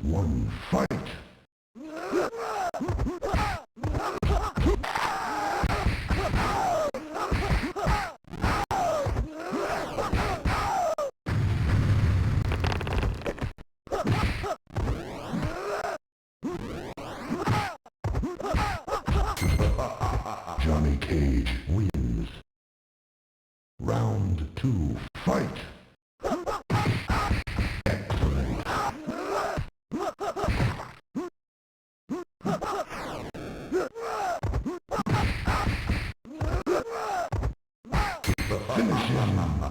1, fight! Johnny Cage wins. Round 2, fight! Excellent. Finish him.